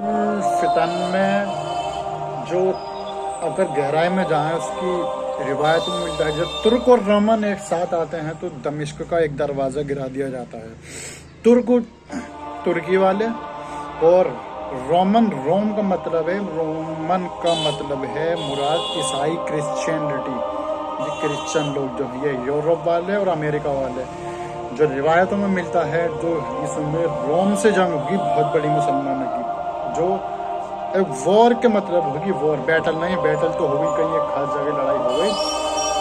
فتن میں جو اگر گہرائی میں جائیں اس کی روایت میں ملتا ہے، جب ترک اور رومن ایک ساتھ آتے ہیں تو دمشق کا ایک دروازہ گرا دیا جاتا ہے۔ ترکی والے اور روم کا مطلب ہے، رومن کا مطلب ہے مراد عیسائی کرسچینٹی، یہ کرسچن لوگ جو ہیں، یہ یورپ والے اور امریکہ والے۔ جو روایتوں میں ملتا ہے جو اس میں روم سے جنگ ہوگی بہت بڑی مسلمانوں کی، جو ایک وار کے مطلب ہوگی، وار بیٹل نہیں، بیٹل تو ہوگی کہیں ایک خاص جگہ لڑائی ہو گئی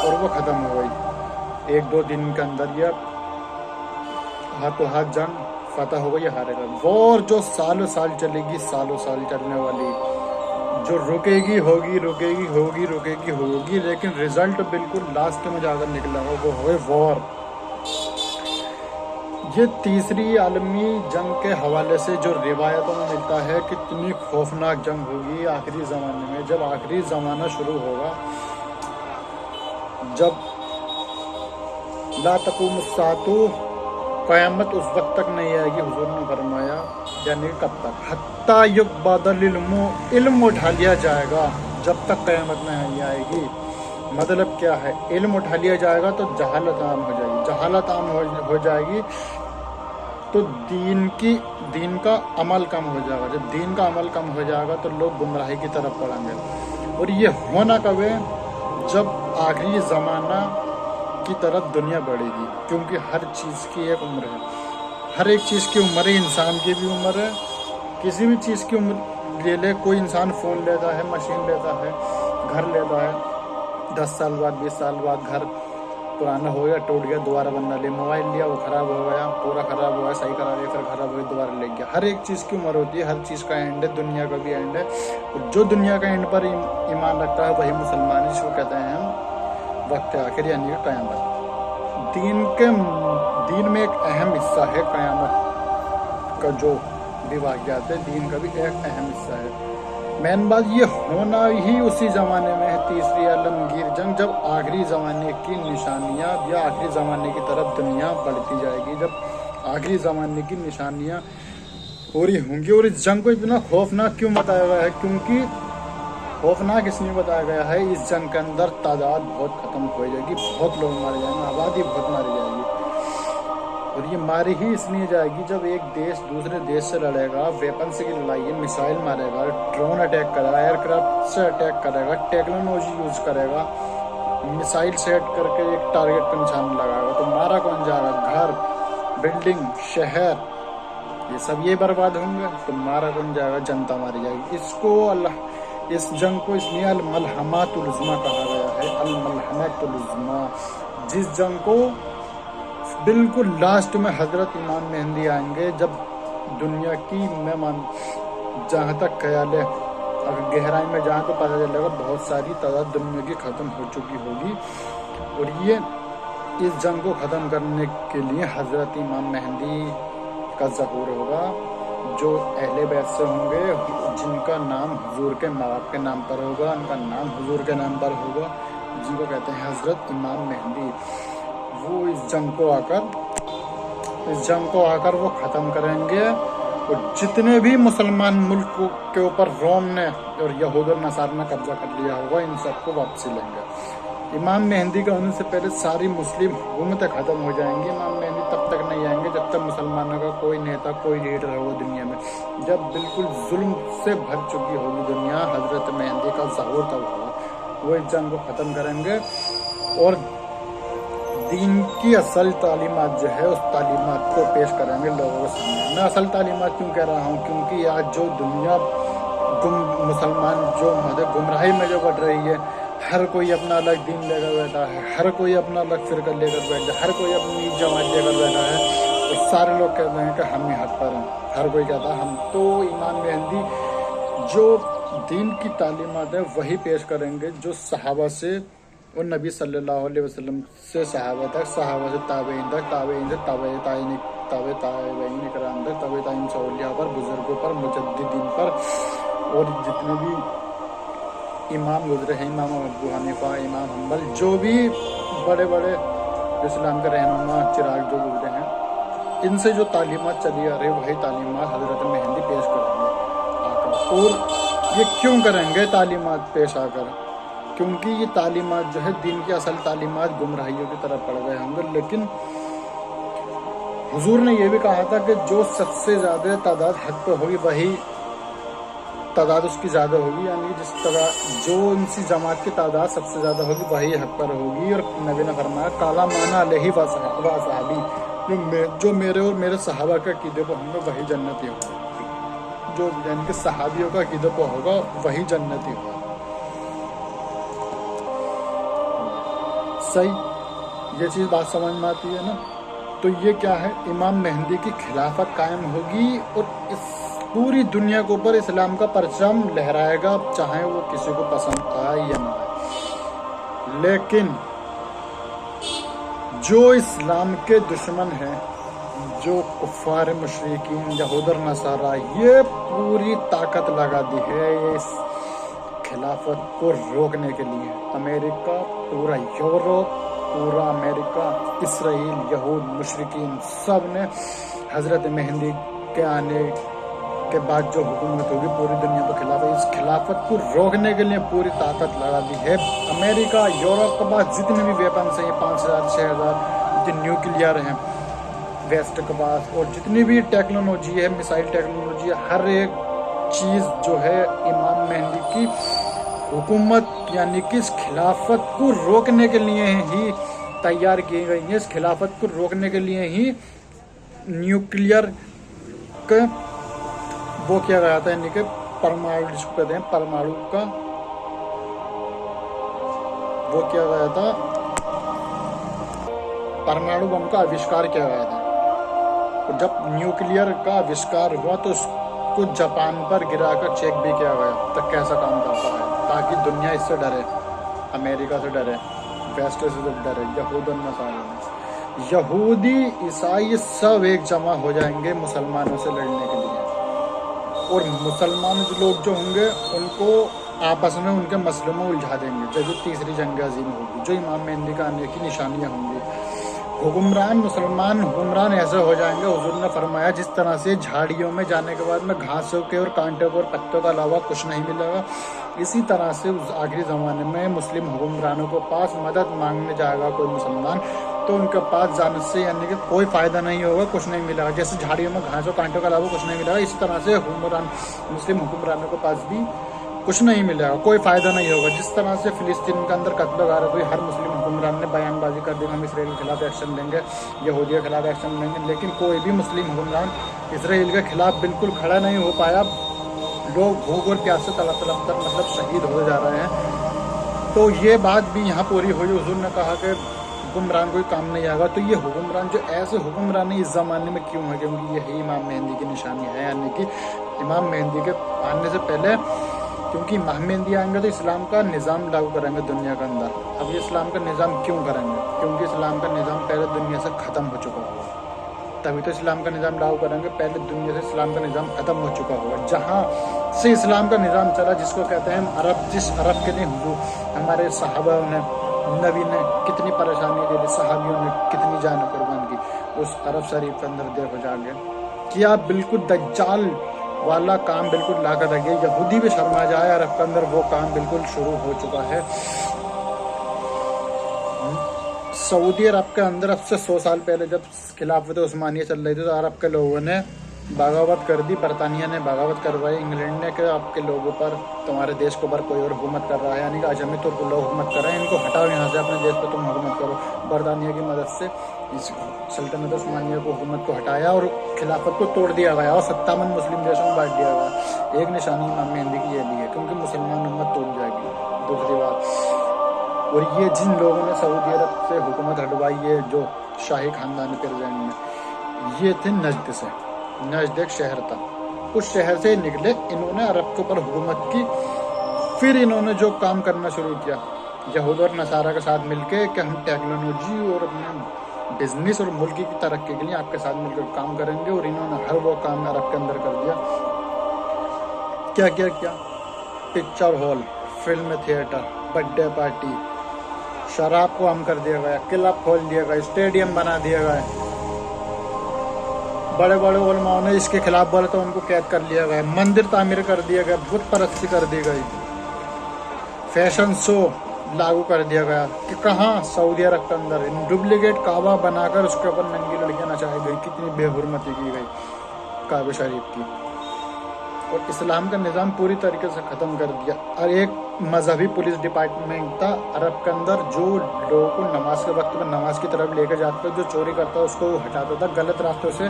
اور وہ ختم ہو گئی 1-2 دن کے اندر، یہ ہاتھوں ہاتھ جنگ فتح ہو گئی، ہارے گا۔ وار جو سالوں سال چلے گی، سالوں سال چلنے والی، جو رکے گی ہوگی، لیکن رزلٹ بالکل لاسٹ میں جا کر نکلا گا، وہ ہوئے وار۔ یہ تیسری عالمی جنگ کے حوالے سے جو روایتوں میں ملتا ہے، کتنی خوفناک جنگ ہوگی آخری زمانے میں، جب آخری زمانہ شروع ہوگا، جب لا تقوم الساعۃ، قیامت اس وقت تک نہیں آئے گی، حضور نے فرمایا، یعنی کب تک؟ حتیٰ یقبض العلم، علم اٹھا لیا جائے گا، جب تک قیامت نہیں آئے گی۔ مطلب کیا ہے؟ علم اٹھا لیا جائے گا تو جہالت عام ہو جائے گی، جہالت عام ہو جائے گی تو دین کا عمل کم ہو جائے گا، جب دین کا عمل کم ہو جائے گا تو لوگ گمراہی کی طرف پڑیں گے۔ اور یہ ہونا کب ہے؟ جب آخری زمانہ کی طرف دنیا بڑھے گی، کیونکہ ہر چیز کی ایک عمر ہے، ہر ایک چیز کی عمر ہے، انسان کی بھی عمر ہے، کسی بھی چیز کی عمر لے لے، کوئی انسان فون لیتا ہے، مشین لیتا ہے، گھر لیتا ہے، 10 سال بعد 20 سال بعد گھر پرانا ہو گیا، ٹوٹ گیا، دوبارہ بننا لیا، موبائل لیا، وہ خراب ہو گیا، پورا خراب ہو گیا، صحیح کرا لیا، پھر خراب ہو گیا، دوبارہ لے گیا۔ ہر ایک چیز کی عمر ہوتی ہے، ہر چیز کا اینڈ ہے، دنیا کا بھی اینڈ ہے، اور جو دنیا کا اینڈ پر ایمان رکھتا ہے وہی مسلمان ہے، جس کو کہتے ہیں ہم وقت آخر، یعنی قیامت۔ دین میں ایک اہم حصہ ہے قیامت کا، جو بھی واقعات ہے دین کا بھی ایک اہم حصہ ہے۔ مین بات یہ ہونا ہی اسی زمانے میں ہے، تیسری عالمگیر جنگ، جب آخری زمانے کی نشانیاں یا آخری زمانے کی طرف دنیا بڑھتی جائے گی، جب آخری زمانے کی نشانیاں پوری ہوں گی۔ اور اس جنگ کو اتنا خوفناک کیوں بتایا گیا ہے؟ کیونکہ خوفناک اس لیے بتایا گیا ہے، اس جنگ کے اندر تعداد بہت ختم ہو جائے گی، بہت لوگ مارے جائیں گے، آبادی بہت ماری جائے گی۔ اور یہ ماری ہی اس لیے جائے گی جب ایک دیش دوسرے دیش سے لڑے گا، ویپن سے کی لڑائی ہے، میسائل مارے گا، ڈرون اٹیک کرے گا، ایئر کرافٹ سے اٹیک کرے گا، ٹیکنالوجی یوز کرے گا، میسائل سیٹ کر کے ایک ٹارگٹ پر نشان لگائے گا، تو مارا کون جائے گا؟ گھر، بلڈنگ، شہر، یہ سب یہ برباد ہوں گے، تو مارا کون جائے گا؟ جنتا ماری جائے گی۔ اس جنگ کو اس لیے الملحمات العظمیٰ کہا گیا ہے، الملحمات العظمیٰ، جس جنگ کو بالکل لاسٹ میں حضرت امام مہدی آئیں گے، جب دنیا کی جہاں تک خیال ہے، اگر گہرائی میں جہاں تو پتہ چلے گا بہت ساری تعداد دنیا کی ختم ہو چکی ہوگی، اور یہ اس جنگ کو ختم کرنے کے لیے حضرت امام مہدی کا ظہور ہوگا، جو اہل بیت سے ہوں گے، جن کا نام حضور کے ماں باپ کے نام پر ہوگا، ان کا نام حضور کے نام پر ہوگا، جن کو کہتے ہیں حضرت امام مہدی۔ وہ اس جنگ کو آ کر وہ ختم کریں گے، اور جتنے بھی مسلمان ملک کے اوپر روم نے اور یہود اور نصارہ نے قبضہ کر لیا ہوگا، ان سب کو واپسی لیں گے۔ امام مہدی کا ہونے سے پہلے ساری مسلم حکومتیں ختم ہو جائیں گی۔ امام مہدی تب تک نہیں آئیں گے جب تک مسلمانوں کا کوئی نیتا، کوئی لیڈر ہوگا دنیا میں۔ جب بالکل ظلم سے بھر چکی ہوگی دنیا، حضرت مہدی کا ظہور تب ہوگا، وہ اس جنگ کو ختم کریں گے، اور دین کی اصل تعلیمات جو ہے اس تعلیمات کو پیش کریں گے لوگوں کے سامنے۔ میں اصل تعلیمات کیوں کہہ رہا ہوں؟ کیونکہ آج جو دنیا مسلمان جو گمراہی میں جو بڑھ رہی ہے، ہر کوئی اپنا الگ دین لے کر بیٹھا ہے، ہر کوئی اپنا الگ فرقہ لے کر بیٹھا ہے، ہر کوئی اپنی جماعت لے کر بیٹھا ہے، اور سارے لوگ کہتے ہیں کہ ہم ہی حق پر ہیں، ہر کوئی کہتا ہے ہم۔ تو امام مہدی جو دین کی تعلیمات ہے وہی پیش کریں گے، جو صحابہ سے اور نبی صلی اللہ علیہ وسلم سے صحابہ تک، صحابہ سے تابعین تک، تابعین سے تابعین کرام تک، تابعین سے اولیاء پر، بزرگوں پر، مجددین پر، اور جتنے بھی امام گزرے ہیں، امام ابو حنیفہ، امام حنبل، جو بھی بڑے بڑے اسلام کے رہنما چراغ جو گزرے ہیں، ان سے جو تعلیمات چلی آ رہی ہے وہی تعلیمات حضرت مہدی پیش کریں گے آ کر۔ اور یہ کیوں کریں گے تعلیمات پیش آ کر؟ کیونکہ یہ تعلیمات جو ہے دین کی اصل تعلیمات گمراہیوں کی طرف پڑ گئے ہوں گے. لیکن حضور نے یہ بھی کہا تھا کہ جو سب سے زیادہ تعداد حق پہ ہوگی وہی تعداد اس کی زیادہ ہوگی، یعنی جس طرح جو ان سی جماعت کی تعداد سب سے زیادہ ہوگی وہی حق پر ہوگی. اور نبی نے فرمایا کالا مانا علیہ و صحابی، جو میرے اور میرے صحابہ کے عقیدے پر ہوں گے وہی جنتی ہوگا، جو یعنی کہ صحابیوں کا عقیدے پر ہوگا وہی جنتی ہوگا. صحیح، یہ چیز بات سمجھ میں آتی ہے نا. تو یہ کیا ہے، امام مہدی کی خلافت قائم ہوگی اور اس پوری دنیا کے اوپر اسلام کا پرچم لہرائے گا، چاہے وہ کسی کو پسند آئے یا نہ آئے. لیکن جو اسلام کے دشمن ہیں، جو کفار مشرکین یہود اور نصارہ، یہ پوری طاقت لگا دی ہے اس خلافت کو روکنے کے لیے. امریکہ، پورا یورپ، پورا امریکہ، اسرائیل، یہود، مشرکین سب نے حضرت مہدی کے آنے کے بعد جو حکومت ہوگی پوری دنیا پر اس خلافت کو روکنے کے لیے پوری طاقت لگا دی ہے. امریکہ، یورپ کے پاس جتنے بھی ویپنس ہیں، 5000 6000 جتنے نیوکلیئر ہیں ویسٹ کے پاس، اور جتنی بھی ٹیکنالوجی ہے، میسائل ٹیکنالوجی ہے، ہر ایک چیز جو ہے امام مہدی کی حکومت یعنی کہ اس خلافت کو روکنے کے لیے ہی تیار کی گئی ہے. اس خلافت کو روکنے کے لیے ہی نیوکلیئر کا وہ کیا گیا تھا، یعنی کہ پرماڑو جس کو کہتے ہیں پرماڑو کا وہ کیا گیا تھا، پرماڑو بم کا آوشکار کیا گیا تھا. اور جب نیوکلیئر کا آوشکار ہوا تو اس کو جاپان پر گرا کر چیک بھی کیا گیا تو کیسا کام کرتا ہے، تاکہ دنیا اس سے ڈرے، امریکہ سے ڈرے، ویسٹ سے ڈرے، یہود اور نصارہ. یہودی عیسائی سب ایک جمع ہو جائیں گے مسلمانوں سے لڑنے کے لیے، اور مسلمان لوگ جو ہوں گے ان کو آپس میں ان کے مسئلوں میں الجھا دیں گے. جو تیسری جنگ عظیم ہوگی، جو امام مہدی کا آنے کی نشانیاں ہوں گی. مسلمان حکمران ایسے ہو جائیں گے، حضور نے فرمایا جس طرح سے جھاڑیوں میں جانے کے بعد میں گھاسوں کے اور کانٹوں کے اور پتوں کے علاوہ کچھ نہیں ملے گا، اسی طرح سے اس آخری زمانے میں مسلم حکمرانوں کے پاس مدد مانگنے جائے گا کوئی مسلمان تو ان کے پاس جانے سے یعنی کہ کوئی فائدہ نہیں ہوگا، کچھ نہیں ملے گا. جیسے جھاڑیوں میں گھاسوں کانٹوں کے علاوہ کچھ نہیں ملے گا، اسی طرح سے مسلم حکمرانوں کے پاس بھی کچھ نہیں ملے گا، کوئی فائدہ نہیں ہوگا. جس طرح سے فلسطین کے اندر قتل و غارت ہوئی، ہر مسلم حکمران نے بیان بازی کر دی ہم اسرائیل کے خلاف ایکشن لیں گے، یہودی کے خلاف ایکشن لیں گے، لیکن کوئی بھی مسلم حکمران اسرائیل کے خلاف بالکل کھڑا نہیں ہو پایا. لوگ بھوک اور پیاس سے تڑپ تڑپ مطلب شہید ہوتے جا رہے ہیں. تو یہ بات بھی یہاں پوری ہوئی. حضور نے کہا کہ حکمران کوئی کام نہیں آئے گا. تو یہ حکمران جو ایسے حکمران اس زمانے میں کیوں ہے، کیونکہ یہی امام مہدی کی نشانی ہے، یعنی کہ امام مہدی کے آنے سے پہلے، کیونکہ امام مہدی آئیں گے تو اسلام کا نظام لاگو کریں گے دنیا کے اندر. اب یہ اسلام کا نظام کیوں کریں گے، کیونکہ اسلام کا نظام پہلے دنیا سے ختم ہو چکا ہوگا، تبھی تو اسلام کا نظام لاگو کریں گے. پہلے دنیا سے اسلام کا نظام ختم ہو چکا ہوگا. جہاں سے اسلام کا نظام چلا، جس کو کہتے ہیں عرب، جس عرب کے لیے ہمارے صحابہ نے، نبی نے کتنی پریشانی کے لیے، صحابیوں نے کتنی جانیں قربان کی، اس عرب شریف کے اندر دیکھو جا کے کیا بالکل دجال والا کام بالکل لا کر رکھے. یہودی بھی شرما جائے، عرب کے اندر وہ کام بالکل شروع ہو چکا ہے. سعودی عرب کے اندر اب سے 100 سال پہلے جب خلافت عثمانیہ چل رہی تھی تو عرب کے لوگوں نے بغاوت کر دی، برطانیہ نے بغاوت کروائی، انگلینڈ نے کہ آپ کے لوگوں پر، تمہارے دیش کے اوپر کوئی اور حکومت کر رہا ہے، یعنی کہ اجمی ترک لوگ حکومت کر رہے ہیں، ان کو ہٹاؤ یہاں سے، اپنے دیش پہ تم حکومت کرو. برطانیہ کی مدد سے اس سلطنت عثمانیہ کو حکومت کو ہٹایا اور خلافت کو توڑ دیا گیا اور 57 مسلم دیشوں میں بانٹ دیا گیا. ایک نشانی امام مہدی کی یہ بھی ہے، کیونکہ مسلمان امت توڑ جائے گی. دوسری بات، اور یہ جن لوگوں نے سعودی عرب سے حکومت ہٹوائی ہے، جو شاہی خاندان پرزینٹ میں، یہ تھے نجد سے. نجد ایک شہر تھا، اس شہر سے نکلے، انہوں نے عرب کے اوپر حکومت کی. پھر انہوں نے جو کام کرنا شروع کیا یہود اور نصارہ کے ساتھ مل کے کہ ہم ٹیکنالوجی اور اپنے بزنس اور ملک کی ترقی کے لیے آپ کے ساتھ مل کر کام کریں گے. اور انہوں نے ہر وہ کام عرب کے اندر کر دیا. کیا کیا کیا؟ Picture hall, film theatre, birth day party, شراب کو عام کر دیا گیا، کلب کھول دیا گیا، اسٹیڈیم بنا دیا گیا. बड़े बड़े उलमाओं ने इसके खिलाफ बोला तो उनको कैद कर लिया गया, मंदिर तामीर कर दिया गया, बुत परस्ती कर दी गई, फैशन शो लागू कर दिया गया कि कहाँ सऊदी अरब के अंदर डुप्लीकेट काबा बनाकर उसके ऊपर नंगी लड़कियां नचाई गई, कितनी बेहुरमती की गई काबा शरीफ की। और इस्लाम का निज़ाम पूरी तरीके से ख़त्म कर दिया। और एक मजहबी पुलिस डिपार्टमेंट था अरब के अंदर, जो लोगों को नमाज के वक्त में नमाज की तरफ लेकर जाता था, जो चोरी करता था उसको हटाता था, गलत रास्तों से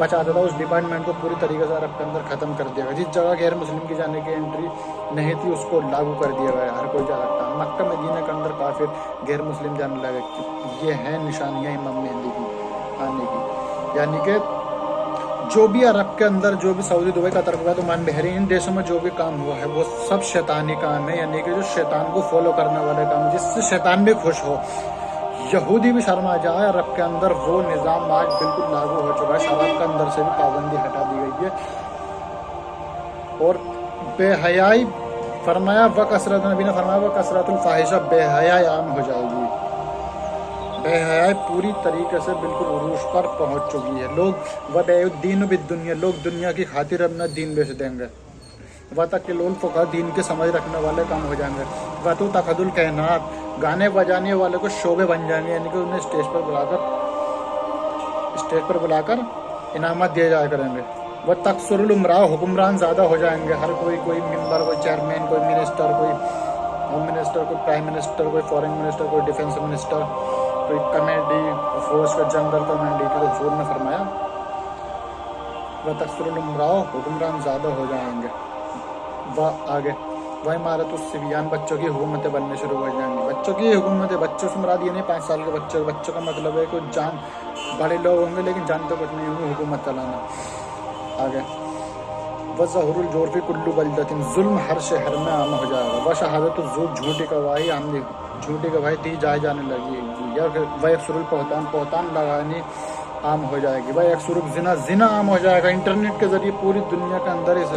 बचाता था। उस डिपार्टमेंट को पूरी तरीके से अरब के अंदर ख़त्म कर दिया गया। जिस जगह गैर मुस्लिम की जाने की एंट्री नहीं थी उसको लागू कर दिया गया, हर कोई जा सकता है। मक्का मदीना के अंदर काफिर गैर मुस्लिम जाने लगे कि ये हैं निशानियाँ इमाम मेहदी की आने की। यानी कि जो भी अरब के अंदर, जो भी Saudi, Dubai, Qatar, Kuwait, Oman, Bahrain, इन देशों में जो भी काम हुआ है वो सब शैतानी काम है। यानी कि जो शैतान को फॉलो करने वाले काम, जिससे शैतान भी खुश हो, यहूदी भी शर्मा जाए, अरब के अंदर वो निज़ाम आज बिल्कुल लागू हो चुका है। शराब के अंदर से भी पाबंदी हटा दी गई है। और बेहयाई फरमाया वकसरत, नबी ने फरमाया वकसरतुल फाहिशा, बेहयाई आम हो जाएगी। बेहयाई पूरी तरीके से बिल्कुल उरूज पर पहुंच चुकी है। लोग वबैउद्दीन बिद्दुनिया, लोग दुनिया की खातिर अपना दीन बेच देंगे। वतकिलुल फुक़हा, दीन की समझ रखने वाले कम हो जाएंगे। वतु तखदुल कहनात, गाने बजाने वाले को शोबे बन जाएंगे। यानी कि उन्हें स्टेज पर बुलाकर इनामत दिए जाया करेंगे। वह तकसुरुल उमरा, हुक्मरान ज़्यादा हो जाएंगे। हर कोई मेंबर, कोई चेयरमैन, कोई मिनिस्टर, कोई होम मिनिस्टर, कोई प्राइम मिनिस्टर, कोई फॉरेन मिनिस्टर, कोई डिफेंस मिनिस्टर, कोई कमेटी फोर्स का जनरल कमेटी के हुजूर ने फरमाया वह तकसुरुल उमरा, हुक्मरान ज़्यादा हो जाएंगे। वह आगे वह इमारत सिबियान, बच्चों की हुकूमतें बनने शुरू हो जाएंगी। बच्चों की हुकूमतें, बच्चों से मुराद ये नहीं 5 साल के बच्चे, बच्चों का मतलब है कोई जान, बड़े लोग होंगे लेकिन जानते कुछ नहीं होंगे हुकूमत चलाना। आगे वह ज़हुरुल जोरफी कुल्लू बलदतिन, जुल्म हर शहर में आम हो जाएगा। वह शहादत ज़ूर, झूठी गवाही हमने झूठी गवाही दी जाने लगी। या वह एक सुरुल पोहतान लगानी आम हो जाएगी। वह एक सुरुल जिना आम हो जाएगा। इंटरनेट के जरिए पूरी दुनिया के अंदर इस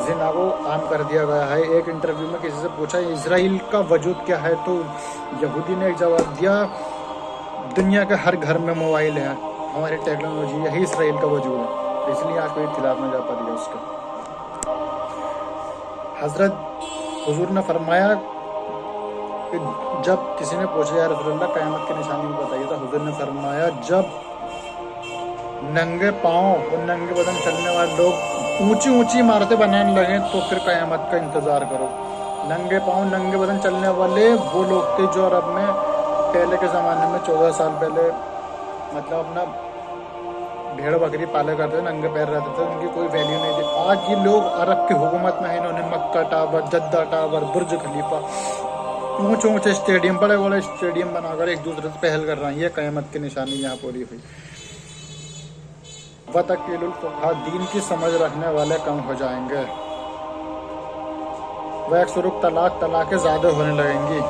जिना को आम कर दिया गया है। एक इंटरव्यू में किसी से पूछा इजराइल का वजूद क्या है, तो यहूदी ने एक जवाब दिया दुनिया के हर घर में मोबाइल है, हमारी टेक्नोलॉजी यही इसराइल का वजूद है। इसलिए आज कोई खिलाफ में जा पा दिया उसका। हजरत हुजूर ने फरमाया कि जब किसी ने पूछा या रसूलुल्लाह क़यामत की निशानी बताइए, तो हुजूर ने फरमाया जब नंगे पाँव और नंगे बदन चलने वाले लोग ऊंची ऊंची इमारतें बनाने लगे तो फिर क़यामत का इंतज़ार करो। नंगे पाँव नंगे बदन चलने वाले वो लोग थे जो अरब में पहले के ज़माने में 14 साल पहले मतलब अपना भेड़ बकरी पाला करते थे, नंगे पैर रहते थे, उनकी कोई वैल्यू नहीं थी। आज ये लोग अरब की हुकूमत में है, इन्होंने मक्का टावर, जद्दा टावर, बुर्ज खलीफा, ऊंचे ऊंचे स्टेडियम, बड़े बड़े स्टेडियम बनाकर एक दूसरे से पहल कर रहे हैं। ये क़यामत की निशानी यहाँ पूरी हुई। वतकिलुल फुक़हा, दीन की समझ रखने वाले कम हो जाएंगे। वह एक सुरुख तलाक़ें ज़्यादा होने लगेंगी।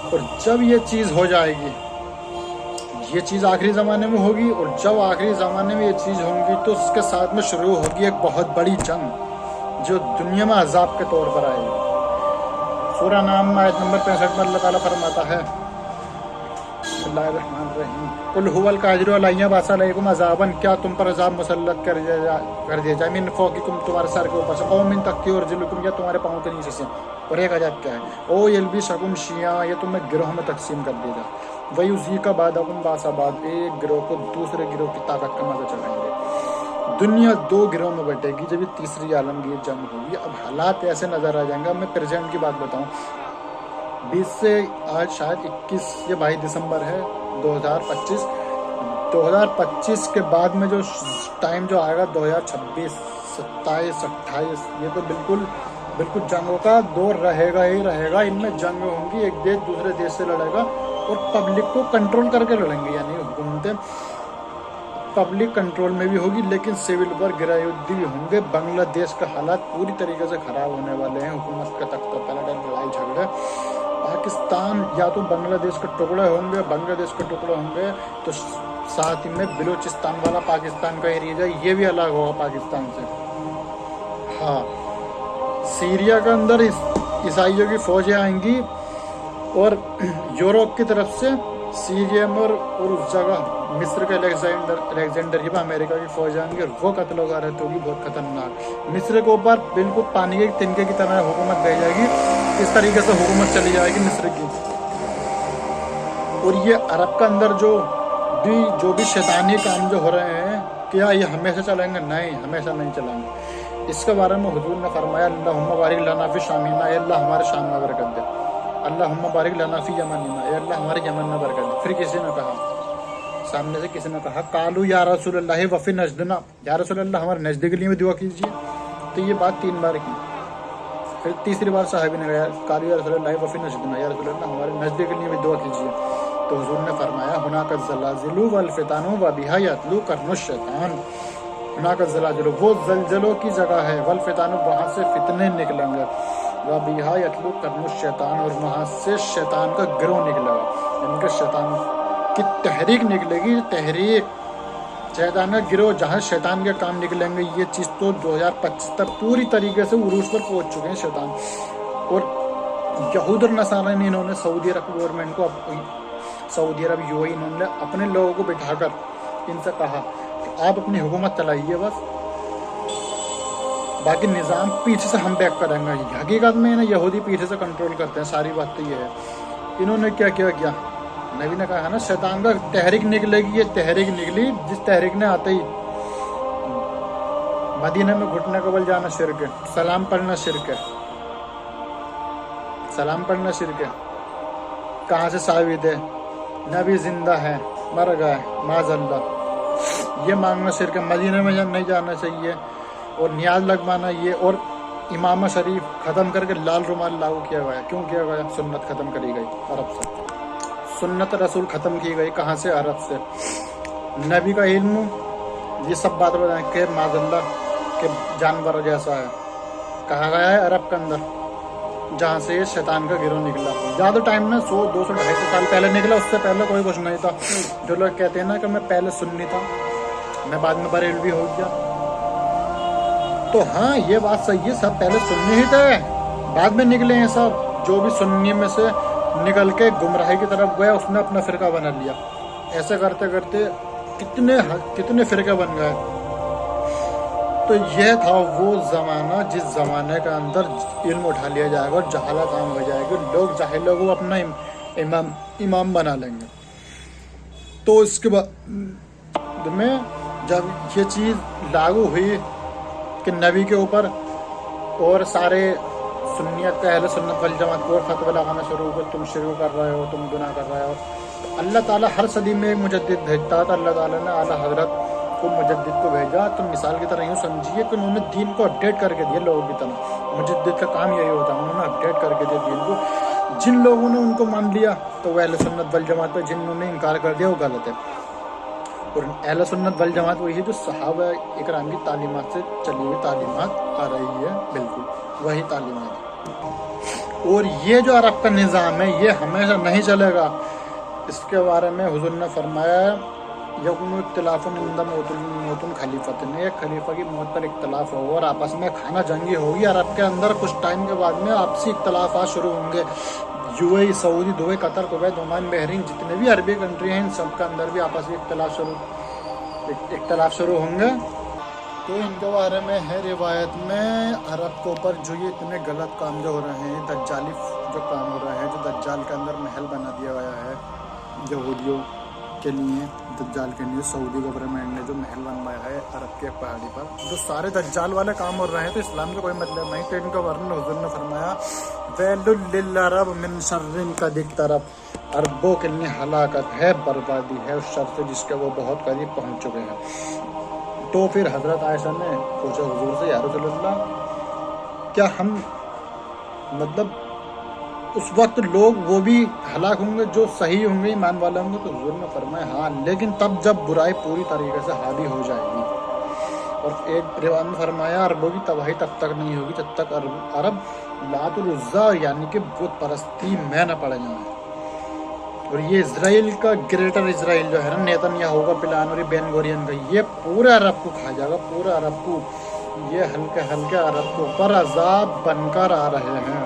और जब ये चीज़ हो जाएगी, ये चीज़ आखिरी ज़माने में होगी, और जब आखिरी ज़माने में ये चीज़ होंगी तो उसके साथ में शुरू होगी एक बहुत बड़ी जंग जो दुनिया में अज़ाब के तौर पर आएगी। सूरह नाम आयत नंबर 65 में अल्लाह ताला फरमाता है कुल हुवल कादिरु अला यबअस अलैकुम अज़ाबन, क्या तुम पर अज़ाब मुसल्लत कर दिया जाए, मिन फौकिकुम, तुम्हारे सर के ऊपर से, औ मिन तहती अर्जुलिकुम, या तुम्हारे पाँव के नीचे से। और एक अजाब क्या है, ओ यल्बिसकुम शिया, ये तुम्हें गिरोह में तकसीम कर दिया जाए। वयुज़ीका बादकुम बासा बाद, एक गिरोह को दूसरे गिरोह की ताकत का मजा चलाएंगे। दुनिया 2 गिरोह में बटेगी जब ये तीसरी आलमगीर जंग होगी। अब हालात ऐसे नज़र आ जाएंगे। अब मैं प्रेजेंट की बात बताऊँ, 20 से आज शायद 21 या 22 दिसंबर है 2025। 2025 के बाद में जो टाइम जो आएगा 2026, 27, 28, ये तो बिल्कुल जंगों का दौर रहेगा ही रहेगा। इनमें जंग होंगी, एक देश दूसरे देश से लड़ेगा और पब्लिक को कंट्रोल करके लड़ेंगे। यानी हुकूमतें पब्लिक कंट्रोल में भी होगी, लेकिन सिविल पर गिरायुद्दी भी होंगे। बांग्लादेश का हालात पूरी तरीके से ख़राब होने वाले हैं। हुकूमत का तख्ता पलट, लड़ाई झगड़े। पाकिस्तान या तो बांग्लादेश के टुकड़े होंगे, बांग्लादेश के टुकड़े होंगे तो साथ ही में बलूचिस्तान वाला पाकिस्तान का एरिया ये भी अलग होगा पाकिस्तान से। हाँ, सीरिया के अंदर ईसाइयों की फौजें आएंगी और यूरोप की तरफ से सीरियम और उस जगह मिस्र के अलेक्जेंडर की अमेरिका की फौज आएंगी और वो कत्ल गारत होगी बहुत खतरनाक। मिस्र के ऊपर बिल्कुल पानी के तिनके की तरह हुकूमत भेज जाएगी, इस तरीके से हुकूमत चली जाएगी मिस्र की। और ये अरब के अंदर जो भी शैतानी काम जो हो रहे हैं, क्या ये हमेशा चलेंगे? नहीं, हमेशा नहीं चलेंगे। इसके बारे में हुजूर ने फरमाया अल्लाहुम्मा बारिक लना फी शामिना, अल्लाह हमारे शाम में बरकत दे। अल्लाहुम्मा बारिक लना फी यमनिना, अल्लाह हमारे यमन में बरकत दे। फिर किसी ने कहा, सामने से किसी ने कहा, कालू या रसूलल्लाह वफी नजदना, या रसूलल्लाह हमारे नजदीक के लिए भी दुआ कीजिए। तो ये बात 3 बार की। फिर तीसरी बार साहबी ने कहा, कालू या रसूलल्लाह वफी नजदना, या रसूलल्लाह हमारे नजदीक के लिए भी दुआ कीजिए। तो हुजूर ने फरमाया हुनाका ज़लाज़िलु वल फितानु व बिहा यतलू करनु शैतान। हुनाका ज़लाज़िलु वो ज़लज़लों की जगह है, वल फितानु वहाँ से फितने निकलेंगे, व बिहा यतलू करनु शैतान और वहाँ से शैतान का गिरोह निकलेगा, इनके शैतान की तहरीक निकलेगी। तहरीक शैतान का गिरोह, जहाँ शैतान के काम निकलेंगे। ये चीज़ तो 2025 तक पूरी तरीके से उरूज पर पहुँच चुके हैं शैतान। और यहूद और नसारा ने इन्होंने सऊदी अरब गवर्नमेंट को, सऊदी अरब यूएई, इन्होंने अपने लोगों को बिठाकर इनसे कहा कि आप अपनी हुकूमत चलाइए बस, बाकी निज़ाम पीछे से हम बैक करेंगे। हकीकत में ना यहूदी पीछे से कंट्रोल करते हैं, सारी बात तो ये है। इन्होंने क्या किया, नबी ने कहा ना शैतान का तहरीक निकलेगी, ये तहरीक निकली। जिस तहरीक ने आते ही मदीने में घुटने के बल जाना शिर्क है, सलाम पढ़ना शिर्क है, सलाम पढ़ना शिर्क है। कहाँ से साबित है? नबी जिंदा है, मर गए, माज़अल्लाह, ये मांगना शिर्क है। मदीने में नहीं जाना चाहिए। और नियाज लगवाना ये, और इमाम शरीफ ख़त्म करके लाल रुमाल लागू किया गया। क्यों किया गया? सुन्नत ख़त्म करी गई अरब से, सुन्नत रसूल ख़त्म की गई। कहाँ से? अरब से। नबी का इल्म, ये सब बात बताएं कि माज़अल्लाह के जानवर जैसा है, कहा गया है अरब के अंदर, जहाँ से ये शैतान का गिरोह निकला। ज़्यादा टाइम में 100, 200, 250 साल पहले निकला, उससे पहले कोई कुछ नहीं था। जो लोग कहते हैं ना कि मैं पहले सुन्नी था, मैं बाद में बरेलवी हो गया, तो हाँ ये बात सही है, सब पहले सुन्नी ही थे, बाद में निकले हैं सब। जो भी सुन्नी में से निकल के गुमराही की तरफ गया, उसने अपना फ़िरका बना लिया। ऐसे करते करते कितने फ़िरके बन गए। तो यह था वो ज़माना जिस ज़माने के अंदर इल्म उठा लिया जाएगा और जहालत आम हो जाएगी, लोग जाहिल लोगों को अपना इमाम बना लेंगे। तो इसके बाद में जब ये चीज़ लागू हुई कि नबी के ऊपर और सारे सुन्नियत का अहले सुन्नत वल जमात को फतवा लगाना शुरू हो, तुम शुरू कर रहे हो, तुम गुनाह कर रहे हो। तो अल्लाह ताला हर सदी में एक मुजद्दिद भेजता था। अल्लाह ताला ने आला हजरत को मुजद्दिद को भेजा। तो मिसाल की तरह यूँ समझिए कि उन्होंने दीन को अपडेट करके दिया लोगों की तरह। मुजद्दिद का काम यही होता है, उन्होंने अपडेट करके दिया दीन को। जिन लोगों ने उनको मान लिया तो वह अहले सुन्नत वल जमात पर, जिन्होंने इनकार कर दिया वो गलत है। और अहले सुन्नत वल जमात वही है जो सहाबा इकराम की तालीमात से चली हुई तालीमात आ रही है, बिल्कुल वही तालीमात। और ये जो अरब का निज़ाम है ये हमेशा नहीं चलेगा। इसके बारे में हुज़ूर ने फरमाया यकुन इख्तिलाफुन इंदा मौतुन खलीफतिन, एक खलीफा की मौत पर इख्तिलाफ होगा और आपस में खाना जंगी होगी। अरब के अंदर कुछ टाइम के बाद में आपसी इख्तिलाफात शुरू होंगे। UAE, Saudi, Dubai, Qatar, Kuwait, Oman, Bahrain, जितने भी अरबी कंट्री हैं इन सब के अंदर भी आपस में इख्तिलाफ शुरू होंगे। तो इनके बारे में है रिवायत में अरब के ऊपर जो ये इतने गलत काम जो हो रहे हैं, दज्जाली जो काम हो रहे हैं, जो दज्जाल के अंदर महल बना दिया गया है यहूदियों के लिए, दज्जाल के लिए सऊदी गवर्नमेंट ने जो महल बनवाया है अरब के पहाड़ी पर, जो सारे दज्जाल वाले काम हो रहे हैं, तो इस्लाम से कोई मतलब नहीं। तो इनका वर्णन हुज़ूर ने फरमाया वैलुल लिल अरब मिन शर्रिन कद इक़तरब, अरबों के लिए हलाकत है, बर्बादी है उस शर से जिसके वो बहुत करीब पहुँच चुके हैं। तो फिर हज़रत आयशा ने पूछा हुज़ूर से, या रसूलल्लाह क्या हम मतलब उस वक्त लोग वो भी हलाक होंगे जो सही होंगे, ईमान वाले होंगे? तो हुज़ूर ने फरमाया हाँ, लेकिन तब जब बुराई पूरी तरीके से हावी हो जाएगी। और एक रिवायत में फरमाया अरबों की तबाही तब तक नहीं होगी जब तक अरब लातुल उज़्ज़ा यानी कि बुत परस्ती में न पड़ जाए। और ये इसराइल का ग्रेटर इसराइल जो है ना, नेतन्याहू का प्लान और बेन गोरियन का, ये पूरे अरब को खा जाएगा, पूरे अरब को। ये हल्के हल्के अरब के ऊपर अजाब बनकर आ रहे हैं,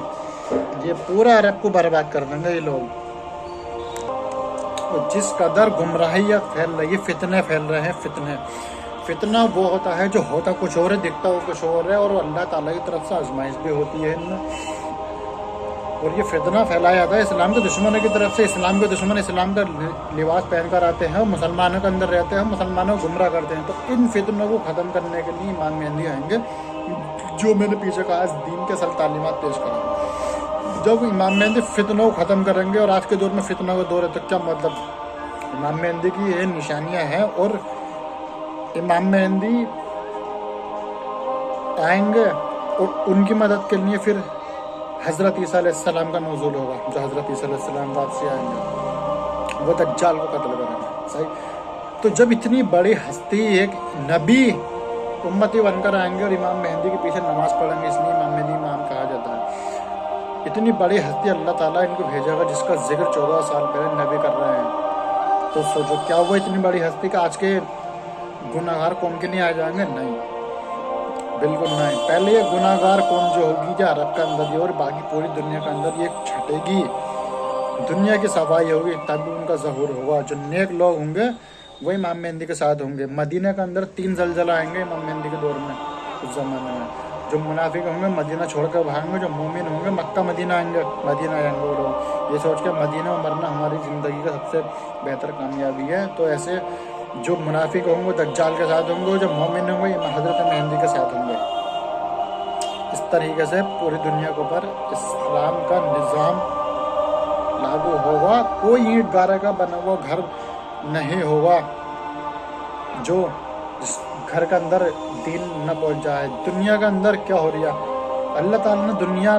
ये पूरा अरब को बर्बाद कर देंगे ये लोग। और जिस कदर गुमराहियत फैल रही है, फितने फैल रहे हैं, फितना वो होता है जो होता कुछ और है, दिखता वो कुछ और है, और अल्लाह ताला की तरफ से आजमाइश भी होती है इनमें। और ये फितना फैलाया जाता है इस्लाम के दुश्मनों की तरफ से। इस्लाम के दुश्मन इस्लाम का लिबास पहनकर आते हैं, मुसलमानों के अंदर रहते हैं, मुसलमानों को गुमराह करते हैं। तो इन फितनों को ख़त्म करने के लिए इमाम मेहंदी आएंगे, जो मैंने पीछे कहा इस दीन के असल तालीमात पेश करा। जब इमाम मेहंदी फितनों को ख़त्म करेंगे, और आज के दौर में फितनों का दौर है, तो क्या मतलब, इमाम मेहंदी की ये निशानियाँ हैं। और इमाम मेहंदी आएंगे और उनकी मदद के लिए फिर हज़रत ईसा अलैहिस्सलाम का नज़ूल होगा, जो हज़रत ईसा अलैहिस्सलाम वापसी आएंगे, वो दज्जाल को कत्ल करेंगे। सही। तो जब इतनी बड़ी हस्ती, एक नबी उम्मती बनकर आएंगे और इमाम मेहंदी के पीछे नमाज पढ़ेंगे, इसलिए इमाम मेहंदी इमाम कहा जाता है। इतनी बड़ी हस्ती अल्लाह ताला इनको भेजेगा, जिसका जिक्र 14 साल पहले नबी कर रहे हैं। तो सोचो, क्या वो इतनी बड़ी हस्ती का आज के गुनाहगार कौम के लिए आ जाएंगे? नहीं, बिल्कुल नहीं। पहले ये गुनाहगार कौम जो होगी, जो अरब के अंदर ही और बाकी पूरी दुनिया के अंदर ये छटेगी, दुनिया की सफाई होगी, तभी उनका ज़हूर होगा। जो नेक लोग होंगे वो इमाम मेहंदी के साथ होंगे। मदीना के अंदर 3 ज़लज़ला आएंगे इमाम मेहंदी के दौर में, उस ज़माने में। जो मुनाफिक होंगे मदीना छोड़ कर भागेंगे, जो मोमिन होंगे मक्का मदीना आएंगे, मदीना आएंगे वो लोग, ये सोच के मदीना में मरना हमारी ज़िंदगी का सबसे बेहतर कामयाबी है। तो ऐसे जो मुनाफिक होंगे दज्जाल के साथ होंगे, जो मोमिन होंगे हज़रत मेहंदी के साथ होंगे। इस तरीके से पूरी दुनिया के ऊपर इस्लाम का निज़ाम लागू होगा। कोई ईंट गारे का बना हुआ घर नहीं होगा जो जिस घर के अंदर दीन न पहुंच जाए। दुनिया के अंदर क्या हो रहा, अल्लाह ताला ने दुनिया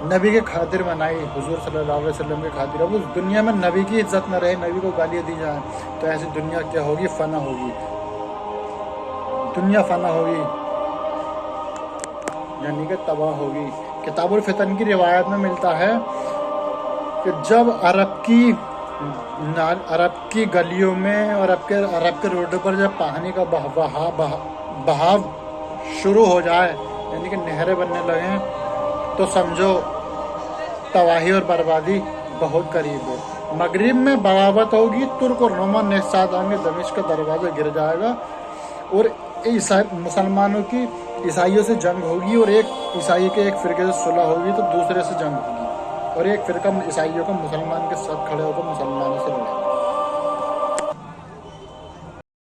नबी के खातिर बनाई, हुजूर सल्लल्लाहु अलैहि वसल्लम के खातिर। अब उस दुनिया में नबी की इज्जत न रहे, नबी को गालियाँ दी जाए, तो ऐसी दुनिया क्या होगी? फना होगी, दुनिया फना होगी, यानी कि तबाह होगी। किताबुल फितन की रिवायत में मिलता है कि जब अरब की गलियों में और अरब के रोडों पर जब पानी का बहाव शुरू हो जाए, यानी कि नहरें बनने लगें, तो समझो तबाही और बर्बादी बहुत करीब है। मगरिब में बगावत होगी, तुर्क और रोमन एक साथ आएंगे, दमिश्क का दरवाज़ा गिर जाएगा, और मुसलमानों की ईसाइयों से जंग होगी, और एक ईसाई के एक फ़िरके से सुलह होगी, तो दूसरे से जंग होगी, और एक फ़िरका ईसाइयों का मुसलमान के साथ खड़े होकर मुसलमानों से लड़ेगा।